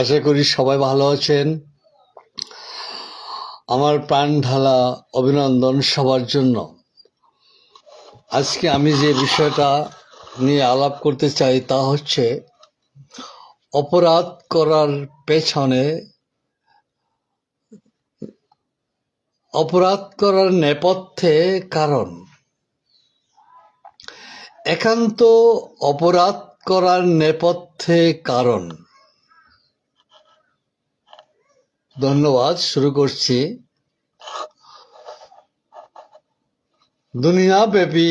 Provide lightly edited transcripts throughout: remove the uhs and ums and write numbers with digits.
আশা করি সবাই ভালো আছেন। আমার প্রাণ ঢালা অভিনন্দন সবার জন্য। আজকে আমি যে বিষয়টা নিয়ে আলাপ করতে চাই তা হচ্ছে অপরাধ করার পেছনে, অপরাধ করার নেপথ্যে কারণ। একান্ত অপরাধ করার নেপথ্যে কারণ। ধন্যবাদ। শুরু করছি। দুনিয়াব্যাপী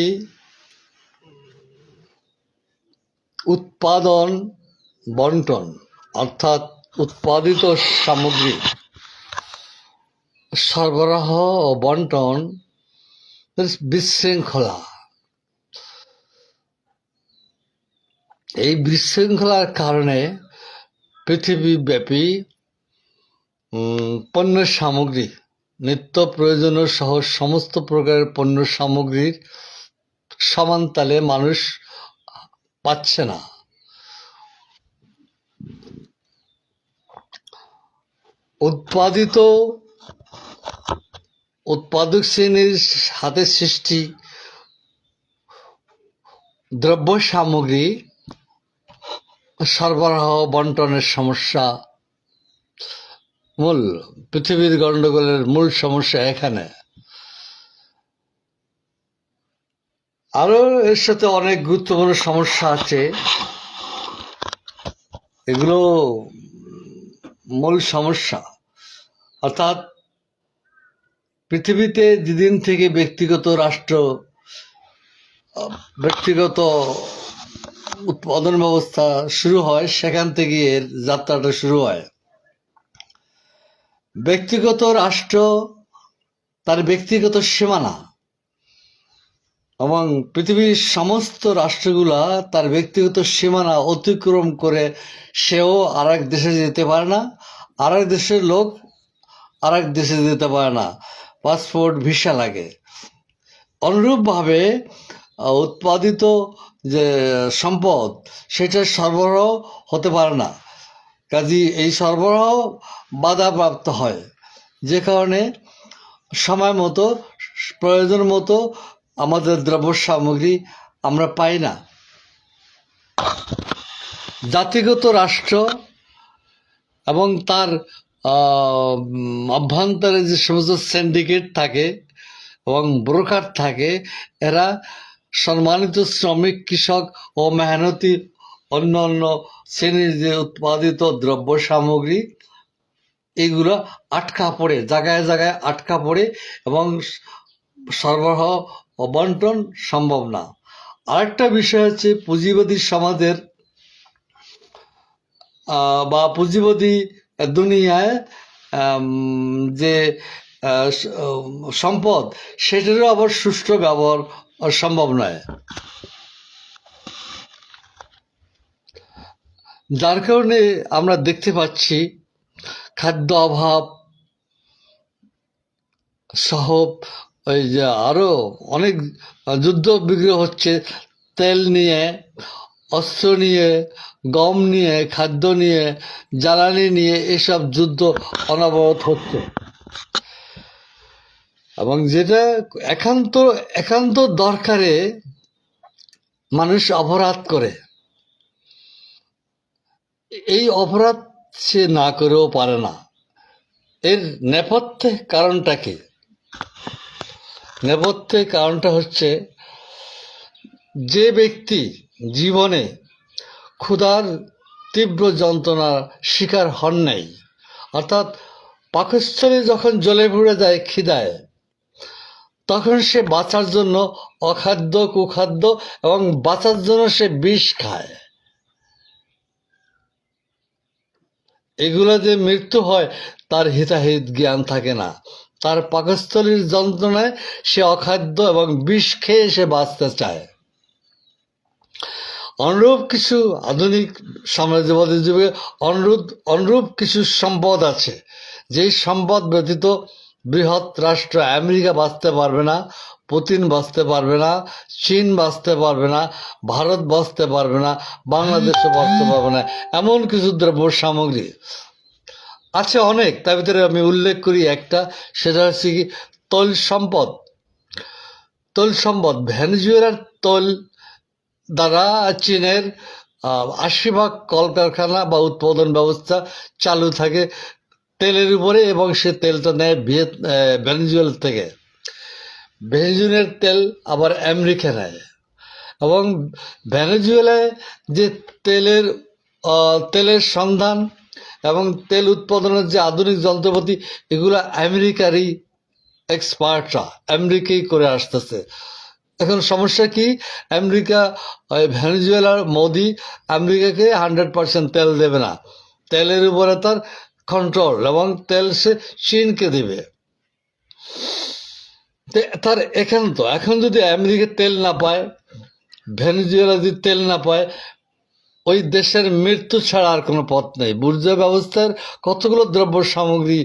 উৎপাদন বন্টন অর্থাৎ উৎপাদিত সামগ্রী সরবরাহ ও বন্টন বিশৃঙ্খলা। এই বিশৃঙ্খলার কারণে পৃথিবীব্যাপী পণ্য সামগ্রী, নিত্য প্রয়োজনীয় সহ সমস্ত প্রকারের পণ্য সামগ্রীর সমান তালে মানুষ পাচ্ছে না। উৎপাদক শ্রেণীর হাতে সৃষ্টি দ্রব্য সামগ্রী সরবরাহ বন্টনের সমস্যা মূল পৃথিবীর গণ্ডগোলের মূল সমস্যা এখানে। আরো এর সাথে অনেক গুরুত্বপূর্ণ সমস্যা আছে, এগুলো মূল সমস্যা। অর্থাৎ পৃথিবীতে যেদিন থেকে ব্যক্তিগত উৎপাদন ব্যবস্থা শুরু হয়, সেখান থেকে এর যাত্রাটা শুরু হয়। ব্যক্তিগত রাষ্ট্র তার ব্যক্তিগত সীমানা এবং পৃথিবীর সমস্ত রাষ্ট্রগুলা তার ব্যক্তিগত সীমানা অতিক্রম করে সেও আর এক দেশে যেতে পারে না, আর এক দেশের লোক আর এক দেশে যেতে পারে না, পাসপোর্ট ভিসা লাগে। অনুরূপভাবে উৎপাদিত যে সম্পদ সেটা সরবরাহ হতে পারে না, কাজী এই সরবরাহ বাধাপ্রাপ্ত হয়, যে কারণে সময় মতো প্রয়োজন মতো আমাদের দ্রব্য সামগ্রী আমরা পাই না। জাতিগত রাষ্ট্র এবং তার অভ্যন্তরে যে সমস্ত সিন্ডিকেট থাকে এবং ব্রোকার থাকে, এরা সম্মানিত শ্রমিক, কৃষক ও মেহনতি অন্য অন্য শ্রেণীর যে উৎপাদিত দ্রব্য সামগ্রী এগুলো আটকা পড়ে, জায়গায় জায়গায় আটকা পড়ে এবং সরবরাহ ও বন্টন সম্ভব না। আরেকটা বিষয় হচ্ছে পুঁজিবাদী সমাজের বা পুঁজিবাদী দুনিয়ায় যে সম্পদ সেটারও আবার সুষ্ঠু ব্যবহার সম্ভব নয়, যার কারণে আমরা দেখতে পাচ্ছি খাদ্য অভাব সহ ওই যে আরো অনেক যুদ্ধ বিগ্রহ হচ্ছে, তেল নিয়ে, অস্ত্র নিয়ে, গম নিয়ে, খাদ্য নিয়ে, জ্বালানি নিয়ে, এসব যুদ্ধ অনবরত হচ্ছে। এবং যেটা একান্ত দরকারে মানুষ অপরাধ করে, এই অপরাধ সে না করেও পারে না। এর নেপথ্যে কারণটা কি? নেপথ্যে কারণটা হচ্ছে, যে ব্যক্তি জীবনে ক্ষুধার তীব্র যন্ত্রণার শিকার হন নাই, অর্থাৎ পাকস্থলী যখন জ্বলে পুড়ে যায় খিদায়, তখন সে বাঁচার জন্য অখাদ্য, কুখাদ্য এবং বাঁচার জন্য সে বিষ খায়। এগুলো যে মৃত্যু হয় তার হিতাহিত জ্ঞান থাকে না, তার পাকস্থলীর যন্ত্রণায় সে অখাদ্য এবং বিষ খেয়ে সে বাঁচতে চায়। অনুরূপ কিছু আধুনিক সাম্রাজ্যবাদী যুগে অনুরূপ কিছু সম্পদ আছে, যেই সম্পদ ব্যতীত বৃহৎ রাষ্ট্র আমেরিকা বাঁচতে পারবে না, পুতিন বাঁচতে পারবে না, চীন বাঁচতে পারবে না, ভারত বাঁচতে পারবে না, বাংলাদেশও বাঁচতে পারবে না, এমন কিছু দ্রব্য সামগ্রী আছে অনেক। তার ভিতরে আমি উল্লেখ করি একটা, সেটা হচ্ছে কি তৈল সম্পদ। তৈল সম্পদ, ভেনেজুয়েলার তৈল দ্বারা চীনের ৮০ ভাগ কলকারখানা বা উৎপাদন ব্যবস্থা চালু থাকে তেলের উপরে, এবং সে তেলটা নেয় ভেনেজুয়েলা থেকে। ভেনেজুয়েলার তেল আবার আমেরিকা নেয়, এবং ভেনেজুয়েলায় যে তেলের সন্ধান এবং তেল উৎপাদনের যে আধুনিক যন্ত্রপাতি, এগুলো আমেরিকারই এক্সপার্টরা আমেরিকাই করে আসতেছে। এখন সমস্যা কি, আমেরিকা ভেনেজুয়েলার মোদি আমেরিকাকে 100% তেল দেবে না, তেলের উপরে তার কন্ট্রোল, এবং তেল সে চীনকে দেবে। তার এখন যদি আমেরিকা তেল না পায়, ভেনেজুয়েলা যদি তেল না পায়, ওই দেশের মৃত্যু ছাড়া আর কোনো পথ নেই। বুর্জোয়া ব্যবস্থার কতগুলো দ্রব্য সামগ্রী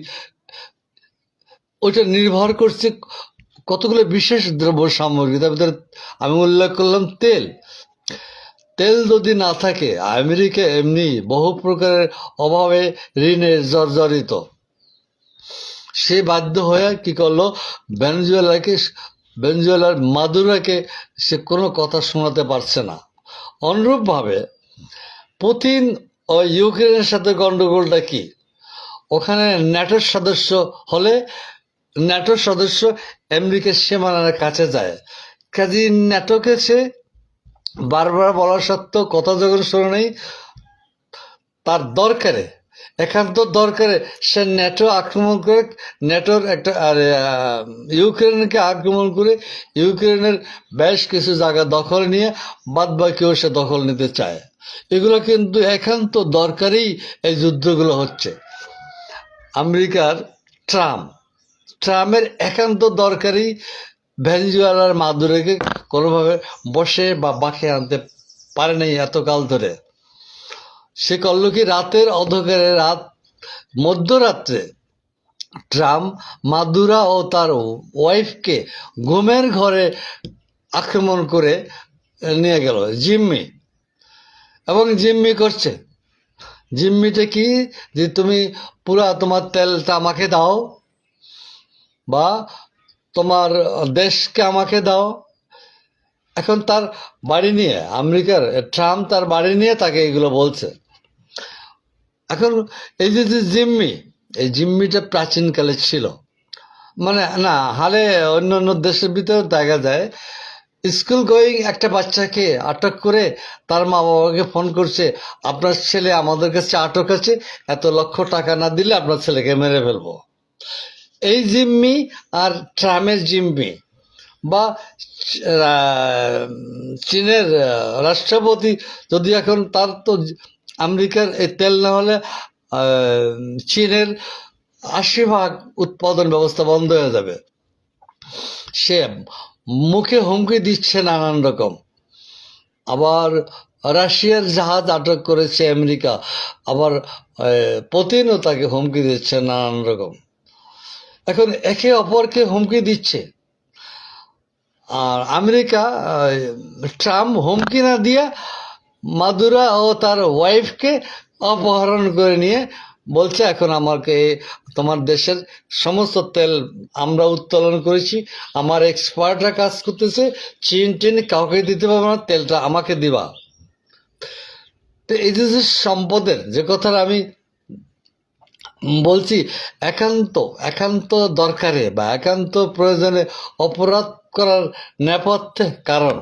ওইটা নির্ভর করছে কতগুলো বিশেষ দ্রব্য সামগ্রী। তার ভিতরে আমি উল্লেখ করলাম তেল। তেল যদি না থাকে, আমেরিকা এমনি বহু প্রকারের অভাবে ঋণে জর্জরিত, সে বাধ্য হয়ে কি করলো, ভেনেজুয়েলার মাদুরাকে সে কোনো কথা শোনাতে পারছে না। অনুরূপভাবে পুতিন ও ইউক্রেনের সাথে গন্ডগোলটা কি, ওখানে ন্যাটোর সদস্য হলে ন্যাটোর সদস্য আমেরিকার সীমানার কাছে যায়, কাজে ন্যাটোকে সে বারবার বলা সত্ত্বেও কথা যখন শোনে নেই, তার দরকারে, একান্ত দরকারে সে ন্যাটো আক্রমণ করে, ন্যাটোর একটা ইউক্রেনকে আক্রমণ করে ইউক্রেনের বেশ কিছু জায়গা দখল নিয়ে বাদ বাকিও সে দখল নিতে চায়। এগুলো কিন্তু একান্ত দরকারেই এই যুদ্ধগুলো হচ্ছে। আমেরিকার ট্রাম্পের একান্ত দরকারি ভেনেজুয়েলার মাদুরাকে কোনোভাবে বসে বা বাঁকে আনতে পারে নাই এতকাল ধরে। সে করল কি, রাতের অন্ধকারে, মধ্যরাত্রে ট্রাম্প মাদুরা ও তার ওয়াইফকে ঘুমের ঘরে আক্রমণ করে নিয়ে গেল জিম্মি, এবং জিম্মি করছে। জিম্মিটা কি, যে তুমি পুরা তোমার তেলটা আমাকে দাও, বা তোমার দেশকে আমাকে দাও। এখন তার বাড়ি নিয়ে, আমেরিকার ট্রাম্প তার বাড়ি নিয়ে তাকে এগুলো বলছে। এখন এই যে জিম্মি, এই জিম্মিটা প্রাচীনকালে ছিল, মানে না হালে অন্য অন্য দেশের ভিতরে দেখা যায়, স্কুল গোয়িং একটা বাচ্চাকে আটক করে তার মা বাবাকে ফোন করছে, আপনার ছেলে আমাদের কাছে আটক আছে, এত লক্ষ টাকা না দিলে আপনার ছেলেকে মেরে ফেলবো। এই জিম্মি আর ট্রাম্পের জিম্মি, বা চীনের রাষ্ট্রপতি যদি এখন, তার তো আমেরিকার এই তেল না হলে চীনের ৮০ ভাগ উৎপাদন ব্যবস্থা বন্ধ হয়ে যাবে। সে মুখে হুমকি দিচ্ছে নানান রকম। আবার রাশিয়ার জাহাজ আটক করেছে আমেরিকা, আবার পুতিনও তাকে হুমকি দিচ্ছে নানান রকম। এখন একে অপরকে হুমকি দিচ্ছে, আর আমেরিকা ট্রাম্প হুমকি না দিয়ে মাদুরা ও তার ওয়াইফকে অপহরণ করে নিয়ে বলছে, এখন আমাকে তোমার দেশের সমস্ত তেল আমরা উত্তোলন করেছি, আমার এক্সপার্টরা কাজ করতেছে, চীন কাউকে দিতে পারবে না, তেলটা আমাকে দিবা। তো এই যে সম্পদের যে কথাটা আমি বলছি, একান্ত দরকারে বা একান্ত প্রয়োজনে অপরাধ করার নেপথ্যে কারণ,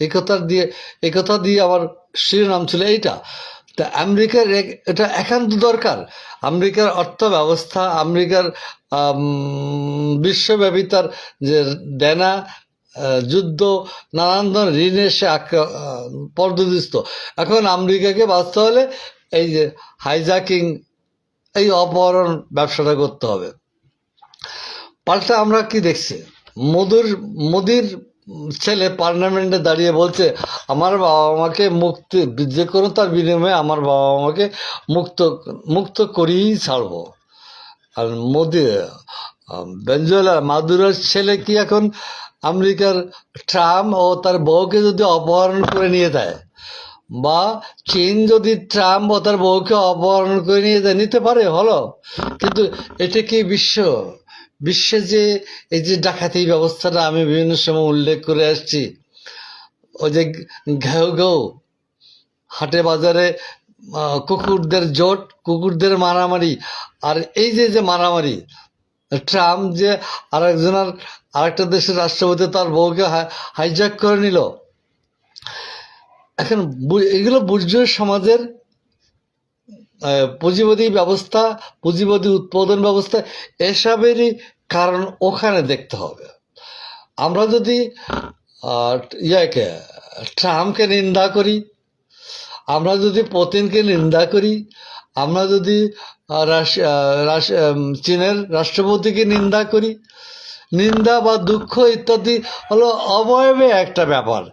এই কথা দিয়ে আমার শিরোনাম ছিল এইটা। তা আমেরিকার এটা একান্ত দরকার। আমেরিকার অর্থ ব্যবস্থা, আমেরিকার বিশ্বব্যাপী তার যে দেনা, যুদ্ধ, নানান ধরনের ঋণে সে পর্যদস্ত। এখন আমেরিকাকে বাঁচতে হলে এই যে হাইজ্যাকিং, এই অপহরণ ব্যবসাটা করতে হবে। পাল্টা আমরা কি দেখছি, মোদির ছেলে পার্লামেন্টে দাঁড়িয়ে বলছে, আমার বাবা মাকে মুক্তি, যে কোনো তার বিনিময়ে আমার বাবা মাকে মুক্ত করেই ছাড়বো। আর ভেনেজুয়েলা মাদুরার ছেলে কি এখন আমেরিকার ট্রাম্প ও তার বউকে যদি অপহরণ করে নিয়ে যায়, বা চীন যদি ট্রাম্প ও তার বউকে অপহরণ করে নিয়ে যায়, নিতে পারে, হলো। কিন্তু এটা কি বিশ্বে যে এই যে ডাকাতি ব্যবস্থাটা আমি বিভিন্ন সময় উল্লেখ করে আসছি, ওই যে ঘেউ ঘেউ হাটে বাজারে কুকুরদের জোট, কুকুরদের মারামারি, আর এই যে যে মারামারি, ট্রাম্প যে আরেকটা দেশের রাষ্ট্রপতি তার বউকে হাইজ্যাক করে নিল। এখন এগুলো বুর্জোয়া সমাজের পুঁজিবাদী ব্যবস্থা, পুঁজিবাদী উৎপাদন ব্যবস্থা, এসবেরই কারণ ওখানে দেখতে হবে। আমরা যদি ট্রাম্পকে নিন্দা করি, আমরা যদি পুতিনকে নিন্দা করি, আমরা যদি চীনের রাষ্ট্রপতিকে নিন্দা করি, নিন্দা বা দুঃখ ইত্যাদি হলো অবয়বে একটা ব্যাপার।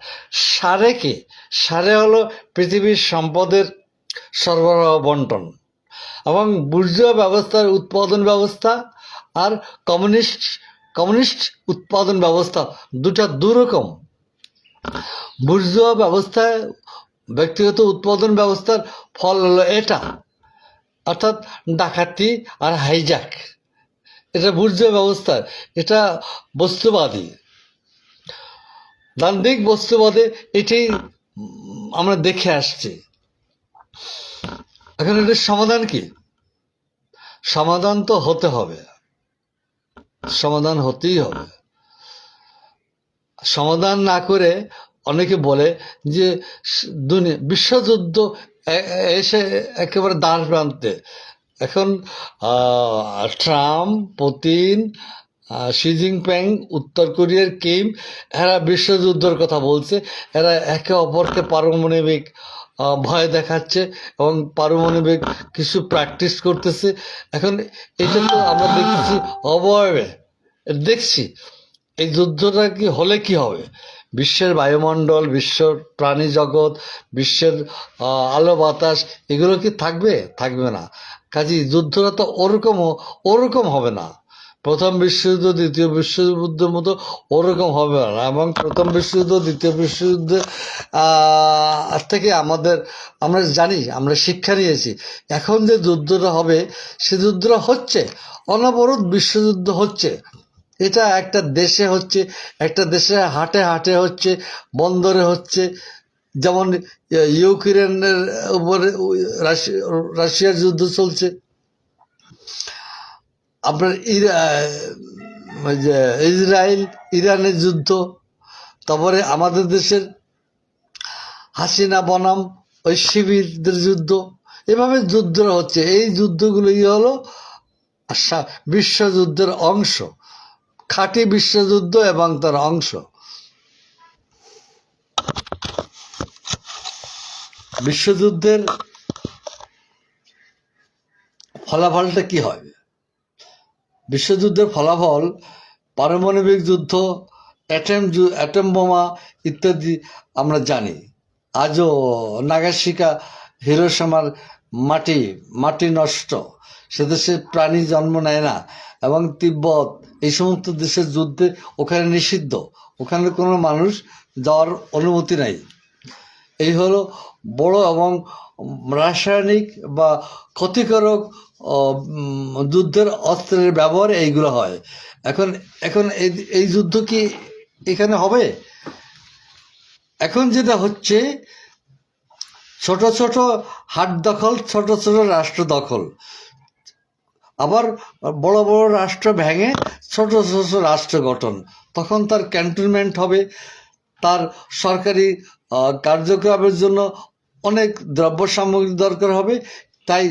সারে হলো পৃথিবীর সম্পদের সরবরাহ বন্টন, এবং বুর্জোয়া ব্যবস্থার উৎপাদন ব্যবস্থা আর কমিউনিস্ট উৎপাদন ব্যবস্থা দুটা দুরকম। বুর্জোয়া ব্যবস্থায় ব্যক্তিগত উৎপাদন ব্যবস্থার ফল হলো এটা, অর্থাৎ ডাকাতি আর হাইজ্যাক। এটা বুর্জোয়া ব্যবস্থা, এটা বস্তুবাদী, দান্দিক বস্তুবাদে এটাই আমরা দেখে আসছি। এখন এটার সমাধান কি? সমাধান তো হতে হবে, সমাধান হতেই হবে। সমাধান না করে অনেকে বলে যে বিশ্বযুদ্ধ এসে একেবারে দ্বার প্রান্তে। এখন ট্রাম্প, পুতিন, শি জিনপিং, উত্তর কোরিয়ার কিম, এরা বিশ্বযুদ্ধের কথা বলছে। এরা একে অপরকে পারমাণবিক ভয় দেখাচ্ছে এবং পারমাণবিক কিছু প্র্যাকটিস করতেছে। এখন এটা তো আমরা দেখছি অবয়বে, দেখছি এই যুদ্ধটা কি হলে কি হবে। বিশ্বের বায়ুমণ্ডল, বিশ্বের প্রাণী জগৎ, বিশ্বের আলো বাতাস, এগুলো কি থাকবে না। কাজেই যুদ্ধটা তো ওরকম হবে না। প্রথম বিশ্বযুদ্ধ, দ্বিতীয় বিশ্বযুদ্ধের মতো ওরকম হবে না। এবং প্রথম বিশ্বযুদ্ধ, দ্বিতীয় বিশ্বযুদ্ধ থেকে আমরা জানি, আমরা শিক্ষা নিয়েছি। এখন যে যুদ্ধটা হবে, সে যুদ্ধটা হচ্ছে, অনবরত বিশ্বযুদ্ধ হচ্ছে। এটা একটা দেশে হচ্ছে, একটা দেশে হাটে হাটে হচ্ছে, বন্দরে হচ্ছে। যেমন ইউক্রেনের উপরে রাশিয়ার যুদ্ধ চলছে, আপনার ইসরায়েল ইরানের যুদ্ধ, তারপরে আমাদের দেশের হাসিনা বনাম ওই শিবিরদের যুদ্ধ, এভাবে যুদ্ধরা হচ্ছে। এই যুদ্ধগুলোই হলো বিশ্বযুদ্ধের অংশ, খাঁটি বিশ্বযুদ্ধ এবং তার অংশ। বিশ্বযুদ্ধের ফলাফলটা কি হবে? বিশ্বযুদ্ধের ফলাফল পারমাণবিক যুদ্ধ, অ্যাটম বোমা ইত্যাদি আমরা জানি। আজও নাগাসাকি, হিরোশিমার মাটি নষ্ট, সে দেশে প্রাণী জন্ম নেয় না। এবং তিব্বত, এই সমস্ত দেশের যুদ্ধে ওখানে নিষিদ্ধ, ওখানে কোনো মানুষ যাওয়ার অনুমতি নাই। এই হলো বড় এবং রাসায়নিক বা ক্ষতিকারক যুদ্ধের অস্ত্রের ব্যবহার, এইগুলো হয়। এখন এই যুদ্ধ কি এখানে হবে? এখন যেটা হচ্ছে, ছোট ছোট হাট দখল, ছোট ছোট রাষ্ট্র দখল, আবার বড় বড় রাষ্ট্র ভেঙে ছোট ছোট রাষ্ট্র গঠন। তখন তার ক্যান্টনমেন্ট হবে, তার সরকারি কার্যক্রমের জন্য অনেক দ্রব্য সামগ্রী দরকার হবে। তাই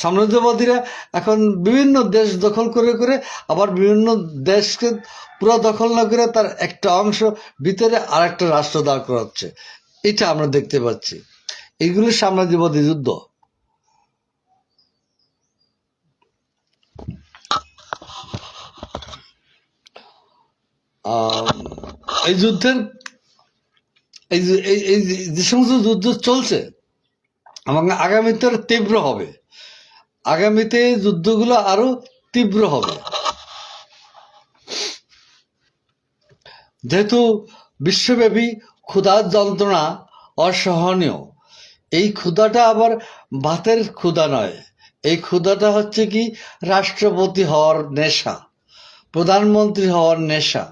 সাম্রাজ্যবাদীরা এখন বিভিন্ন দেশ দখল করে করে, আবার বিভিন্ন দেশকে পুরো দখল না করে তার একটা অংশ ভিতরে আর একটা রাষ্ট্র দাঁড় করাচ্ছে। এটা আমরা দেখতে পাচ্ছি। এইগুলো সাম্রাজ্যবাদী যুদ্ধ। এই যুদ্ধের এই যে সমস্ত যুদ্ধ চলছে এবং আগামীতে আরো তীব্র হবে, আগামীতে যুদ্ধগুলো আরো তীব্র হবে। যেহেতু বিশ্বব্যাপী ক্ষুধার যন্ত্রণা অসহনীয়, এই ক্ষুধাটা আবার ভাতের ক্ষুধা নয়, এই ক্ষুধাটা হচ্ছে কি রাষ্ট্রপতি হওয়ার নেশা, প্রধানমন্ত্রী হওয়ার নেশা,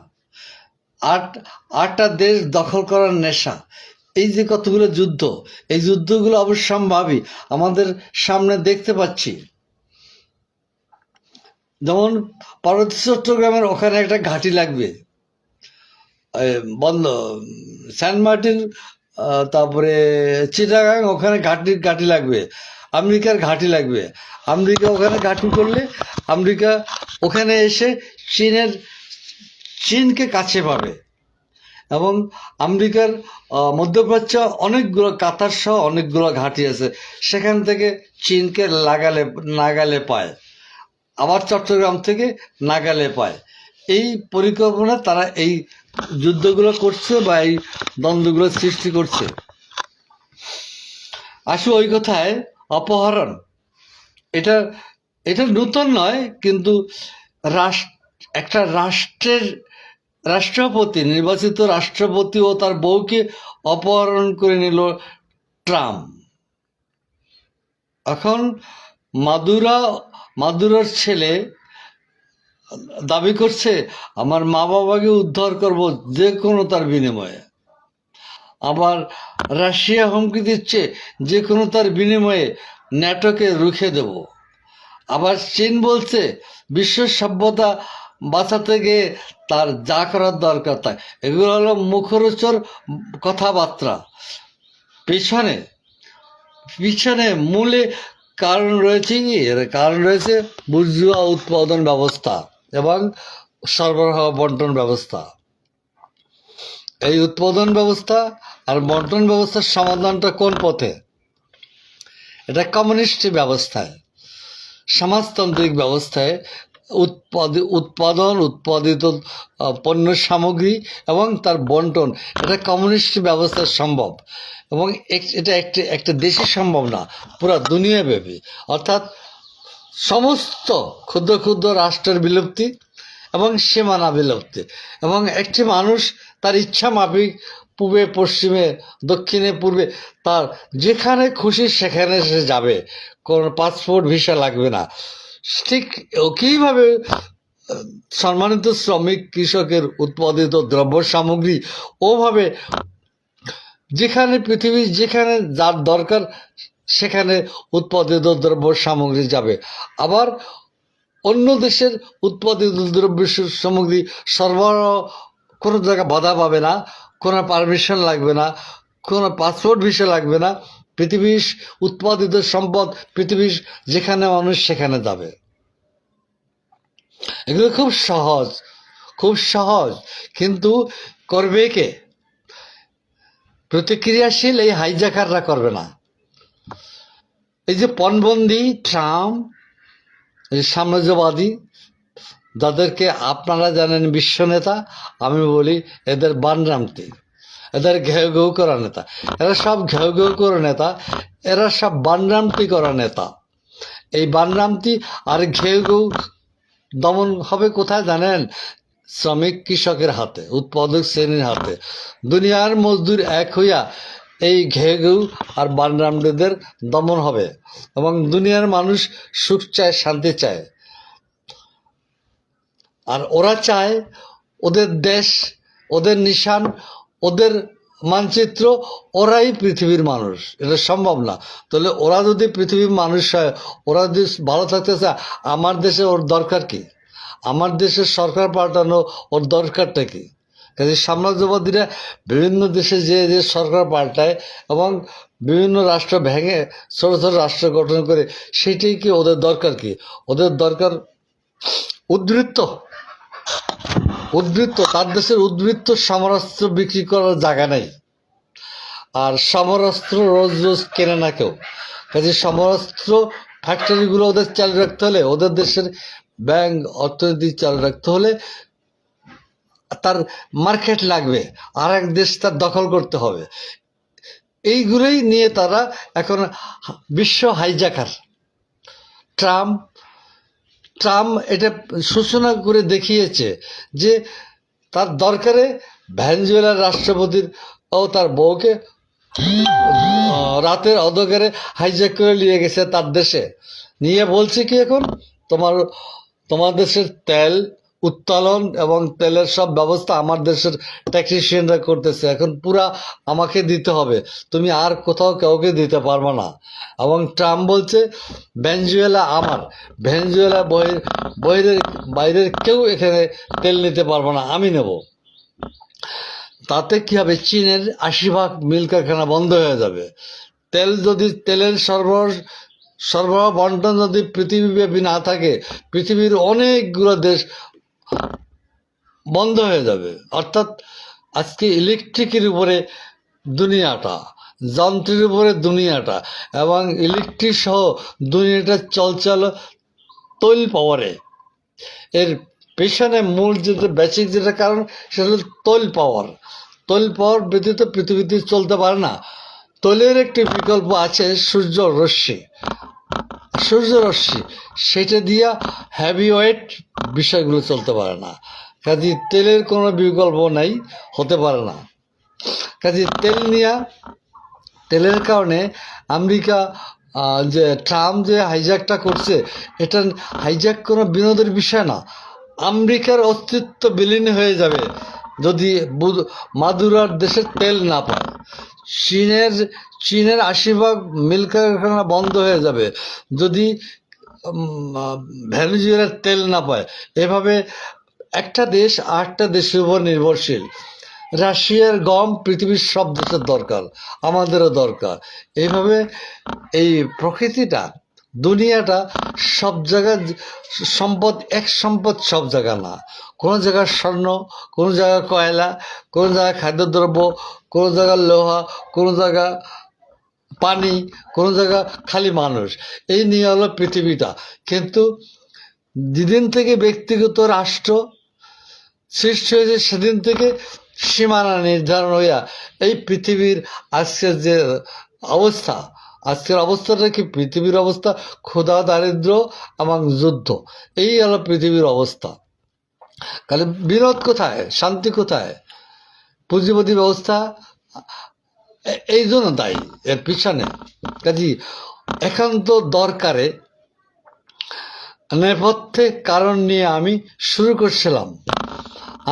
আটটা দেশ দখল করার নেশা। এই যে কতগুলো যুদ্ধ, এই যুদ্ধগুলো অবশ্যম্ভাবী আমাদের সামনে দেখতে পাচ্ছি। যেমন পার্বতী চট্টগ্রামের ওখানে একটা ঘাঁটি লাগবে, বন্ধ সেন্ট মার্টিন, তারপরে চিটাগাং, ওখানে ঘাঁটি লাগবে, আমেরিকার ঘাঁটি লাগবে। আমেরিকা ওখানে ঘাঁটি করলে আমেরিকা ওখানে এসে চীনকে কাছে পাবে। এবং আমেরিকার মধ্যপ্রাচ্য অনেকগুলো, কাতার সহ অনেকগুলো ঘাঁটি আছে, সেখান থেকে চীনকে নাগালে পায়, আবার চট্টগ্রাম থেকে নাগালে পায়। এই পরিকল্পনা তারা এই যুদ্ধগুলো করছে বা এই দ্বন্দ্বগুলো সৃষ্টি করছে। আসলে ওই কথায় অপহরণ, এটা এটা নতুন নয়, কিন্তু একটা রাষ্ট্রপতি, নির্বাচিত রাষ্ট্রপতি ও তার বউকে অপহরণ করে নিল ট্রাম্প। এখন মাদুরোর ছেলে দাবি করছে আমার মা বাবাকে উদ্ধার করব যে কোনো তার বিনিময়ে। আবার রাশিয়া হুমকি দিচ্ছে যে কোনো তার বিনিময়ে ন্যাটোকে রুখে দেব। আবার চীন বলছে বিশ্ব সভ্যতা বাঁচাতে গিয়ে তার যা করার দরকার তাই। এগুলো হলো মুখরোচক কথাবার্তা। পিছনে মূলে কারণ রয়েছে কি? এর কারণ রয়েছে বুর্জুয়া উৎপাদন ব্যবস্থা এবং সরবরাহ বন্টন ব্যবস্থা। এই উৎপাদন ব্যবস্থা আর বন্টন ব্যবস্থার সমাধানটা কোন পথে? এটা কমিউনিস্ট ব্যবস্থায়, সমাজতান্ত্রিক ব্যবস্থায় উৎপাদিত পণ্য সামগ্রী এবং তার বন্টন, এটা কমিউনিস্ট ব্যবস্থায় সম্ভব। এবং এটা একটা দেশে সম্ভব না, পুরা দুনিয়াব্যাপী। অর্থাৎ সমস্ত ক্ষুদ্র ক্ষুদ্র রাষ্ট্রের বিলুপ্তি এবং সীমানা বিলুপ্তি, এবং একটি মানুষ তার ইচ্ছা মাফিক পূবে পশ্চিমে দক্ষিণে পূর্বে তার যেখানে খুশি সেখানে সে যাবে, কোনো পাসপোর্ট ভিসা লাগবে না। ঠিক একইভাবে সম্মানিত শ্রমিক কৃষকের উৎপাদিত দ্রব্য সামগ্রী ওভাবে যেখানে পৃথিবীর যেখানে যার দরকার সেখানে উৎপাদিত দ্রব্য সামগ্রী যাবে। আবার অন্য দেশের উৎপাদিত দ্রব্য সামগ্রী সরবরাহ কোনো জায়গায় বাধা পাবে না, কোনো পারমিশন লাগবে না, কোনো পাসপোর্ট ভিসা লাগবে না। পৃথিবীর উৎপাদিত সম্পদ পৃথিবীর যেখানে মানুষ সেখানে যাবে। এগুলো খুব সহজ, কিন্তু করবে কে? প্রতিক্রিয়াশীল এই হাইজাকাররা করবে না। এই যে পণবন্দি ট্রাম্প, এই সাম্রাজ্যবাদী, যাদেরকে আপনারা জানেন বিশ্ব নেতা, আমি বলি এদের বানরামতি, এদের ঘেউ ঘেউ করা নেতা। এরা সব ঘেউ ঘেউ করা নেতা, এরা সব বানরামতি করা নেতা। এই বানরামতি আর ঘেউ ঘেউ দমন হবে কোথায় জানেন? শ্রমিক কৃষকের হাতে, উৎপাদক শ্রেণীর হাতে। দুনিয়ার মজদুর এক হইয়া এই ঘেউ ঘেউ আর বানরামদের দমন হবে, এবং দুনিয়ার মানুষ সুখ চায়, শান্তি চায়। আর ওরা চায় ওদের দেশ, ওদের নিশান, ওদের মানচিত্র, ওরাই পৃথিবীর মানুষ। এটা সম্ভব না। তাহলে ওরা যদি পৃথিবীর মানুষ হয়, ওরা যদি ভালো থাকতে চায়, আমার দেশে ওর দরকার কি? আমার দেশের সরকার পাল্টানো ওর দরকারটা কি? কাজে সাম্রাজ্যবাদীরা বিভিন্ন দেশে যে যে সরকার পাল্টায় এবং বিভিন্ন রাষ্ট্র ভেঙে ছোট ছোট রাষ্ট্র গঠন করে, সেটাই কি ওদের দরকার? কি ওদের দরকার? উদ্বৃত্ত। তার দেশের উদ্বৃত্ত সমরাস্ত্র বিক্রি করার জায়গা নেই, আর সমরাস্ত্র রোজ রোজ কেনে না কেউ। কাজে সমরাস্ত্র ফ্যাক্টরিগুলো ওদের চালু রাখতে হলে, ওদের দেশের ব্যাংক অর্থনীতি চালু রাখতে হলে তার মার্কেট লাগবে, আর এক দেশ তার দখল করতে হবে। এইগুলোই নিয়ে তারা এখন বিশ্ব হাইজাকার। ট্রাম্প এটা সূচনা করে দেখিয়েছে যে তার দরকারে ভেনেজুয়েলার রাষ্ট্রপতির ও তার বউকে রাতের অন্ধকারে হাইজ্যাক করে নিয়ে গেছে তার দেশে। নিয়ে বলছে কি এখন তোমার তোমার দেশের তেল উত্তোলন এবং তেলের সব ব্যবস্থা আমার দেশের টেকনিশিয়ানরা করতেছে, এখন পুরা আমাকে দিতে হবে, তুমি আর কোথাও কাউকে দিতে পারবে না। এবং ট্রাম্প বলছে ভেনেজুয়েলা আমার, ভেনেজুয়েলা বাইরের বাইরের কেউ এখানে তেল নিতে পারবে না, আমি নেব। তাতে কি হবে, চীনের ৮০% মিল কারখানা বন্ধ হয়ে যাবে। তেলের সরবরাহ বন্টন যদি পৃথিবীব্যাপী না থাকে, পৃথিবীর অনেকগুলো দেশ বন্ধ হয়ে যাবে। অর্থাৎ আজকে ইলেকট্রিকের উপরে দুনিয়াটা, যন্ত্রের উপরে দুনিয়াটা, এবং ইলেকট্রিক সহ দুনিয়াটা চলচল তৈল পাওয়ারে। এর পেছনে মূল যেটা বেসিক যেটা কারণ সেটা হল তৈল পাওয়ার। তৈল পাওয়ার ব্যতীত পৃথিবীতে চলতে পারে না। তৈলের একটি বিকল্প আছে সূর্য রশ্মি, সেটা দিয়া হেভি ওয়েট বিষয়গুলো চলতে পারে না। কাজে তেলের কোনো বিকল্প নাই, হতে পারে না। কাজে তেলের কারণে আমেরিকা যে ট্রাম্প যে হাইজ্যাকটা করছে, এটা হাইজ্যাক কোনো বিনোদের বিষয় না। আমেরিকার অস্তিত্ব বিলীন হয়ে যাবে যদি মাদুরার দেশের তেল না পায়। চীনের ৮০% মিল কারখানা বন্ধ হয়ে যাবে যদি ভেনেজুয়েলার তেল না পায়। এভাবে একটা দেশ আরেকটা দেশের উপর নির্ভরশীল। রাশিয়ার গম পৃথিবীর সব দেশের দরকার, আমাদেরও দরকার। এইভাবে এই প্রকৃতিটা, দুনিয়াটা সব জায়গায় সম্পদ, এক সম্পদ সব জায়গা না। কোনো জায়গায় স্বর্ণ, কোনো জায়গায় কয়লা, কোনো জায়গায় খাদ্যদ্রব্য, কোনো জায়গায় লোহা, কোনো জায়গা পানি, কোনো জায়গা খালি মানুষ। এই নিয়ে হলো পৃথিবীটা। কিন্তু যেদিন থেকে ব্যক্তিগত রাষ্ট্র সৃষ্টি হয়েছে সেদিন থেকে সীমানা নির্ধারণ হইয়া এই পৃথিবীর আজকের যে অবস্থা, আজকের অবস্থাটা কি, পৃথিবীর অবস্থা ক্ষুধা, দারিদ্র এবং যুদ্ধ, এই হলো পৃথিবীর অবস্থা। তাহলে বিনোদ কোথায়, শান্তি কোথায়? পুঁজিপতি ব্যবস্থা এই জন্য দায়ী এর পিছনে। কাজে একান্ত দরকারে নেপথ্যে কারণ নিয়ে আমি শুরু করছিলাম,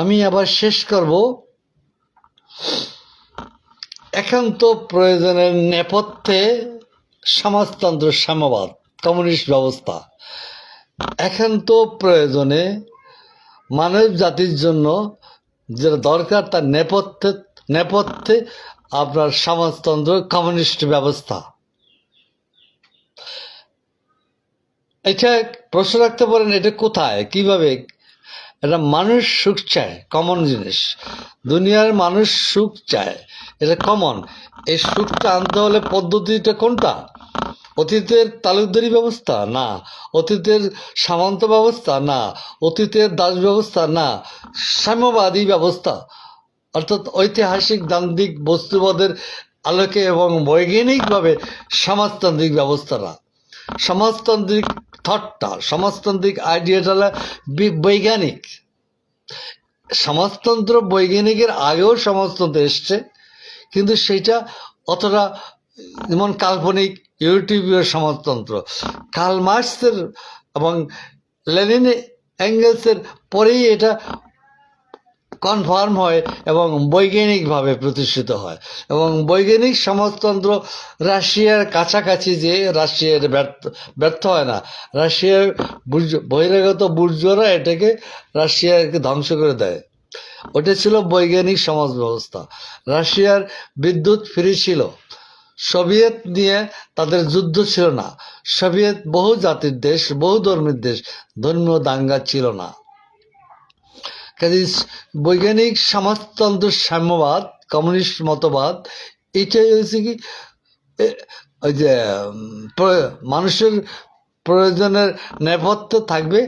আমি আবার শেষ করব একান্ত প্রয়োজনের নেপথ্যে সমাজতন্ত্র, সাম্যবাদ, কমিউনিস্ট ব্যবস্থা। একান্ত প্রয়োজনে মানব জাতির জন্য যেটা দরকার তার নেপথ্যে আপনার সমাজতন্ত্র, কমিউনিস্ট ব্যবস্থা। এটা প্রশ্ন রাখতে পারেন, এটা কোথায়, কিভাবে? এটা মানুষ সুখ চায়, কমন জিনিস। দুনিয়ার মানুষ সুখ চায়, এটা কমন। এই সুখটা আনতে হলে পদ্ধতিটা কোনটা? অতীতের তালুকদারি ব্যবস্থা না, অতীতের সামন্ত ব্যবস্থা না, অতীতের দাস ব্যবস্থা না, সাম্যবাদী ব্যবস্থা, অর্থাৎ ঐতিহাসিক দান্দিক বস্তুবাদের আলোকে এবং বৈজ্ঞানিকভাবে সমাজতান্ত্রিক ব্যবস্থাটা, সমাজতান্ত্রিক থটটা, সমাজতান্ত্রিক আইডিয়াটা বৈজ্ঞানিক। সমাজতন্ত্র বৈজ্ঞানিকের আগেও সমাজতন্ত্র এসছে, কিন্তু সেইটা অতটা, যেমন কাল্পনিক ইউটোপিয়ার সমাজতন্ত্র কার্ল মার্কসের এবং লেনিন এঙ্গেলসের পরেই এটা কনফার্ম হয় এবং বৈজ্ঞানিকভাবে প্রতিষ্ঠিত হয়। এবং বৈজ্ঞানিক সমাজতন্ত্র রাশিয়ার কাছাকাছি, যে রাশিয়ার ব্যর্থ হয় না। রাশিয়ার বহিরাগত বুর্জোরা এটাকে রাশিয়াকে ধ্বংস করে দেয়। ওটা ছিল বৈজ্ঞানিক সমাজ ব্যবস্থা। রাশিয়ার বিদ্যুৎ ফ্রি ছিল, সোভিয়েত নিয়ে তাদের যুদ্ধ ছিল না। সোভিয়েত বহু জাতির দেশ, বহু ধর্মের দেশ, ধর্মীয় দাঙ্গা ছিল না। কাজে বৈজ্ঞানিক সমাজতন্ত্র, সাম্যবাদ, কমিউনিস্ট মতবাদ, এটাই হয়েছে কি, ওই যে মানুষের প্রয়োজনের নেপথ্যে থাকবে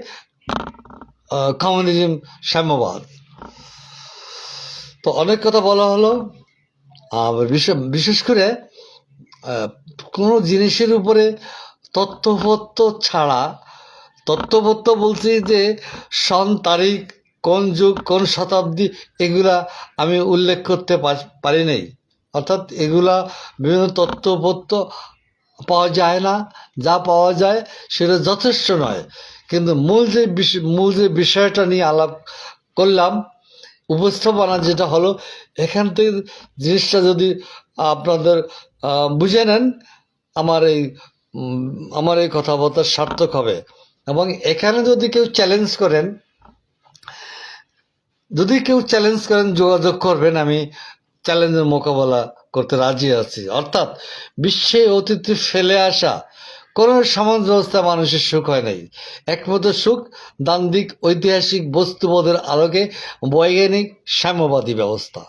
কমিউনিজম, সাম্যবাদ। তো অনেক কথা বলা হলো। বিশেষ করে কোনো জিনিসের উপরে তথ্যপত্র ছাড়া, তথ্যপত্র বলছি যে সন, তারিখ, কোন যুগ কোন শতাব্দী এগুলা আমি উল্লেখ করতে পারি নাই। অর্থাৎ এগুলা বিভিন্ন তথ্যপত্র পাওয়া যায় না, যা পাওয়া যায় সেটা যথেষ্ট নয়। কিন্তু মূল যে বিষয়টা নিয়ে আলাপ করলাম, উপস্থাপনা যেটা হলো, এখান থেকে জিনিসটা যদি আপনাদের বুঝে নেন, আমার এই আমার এই কথাবার্তা সার্থক হবে। এবং এখানে যদি কেউ চ্যালেঞ্জ করেন যোগাযোগ করবেন, আমি চ্যালেঞ্জের মোকাবেলা করতে রাজি আছি। অর্থাৎ বিশ্বে অতীতে ফেলে আসা কোনো সমাজ ব্যবস্থা মানুষের সুখ হয় নাই। একমাত্র সুখ দান্দিক ঐতিহাসিক বস্তুবোধের আলোকে বৈজ্ঞানিক সাম্যবাদী ব্যবস্থা।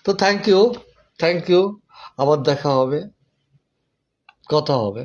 তো থ্যাংক ইউ। আবার দেখা হবে, কথা হবে।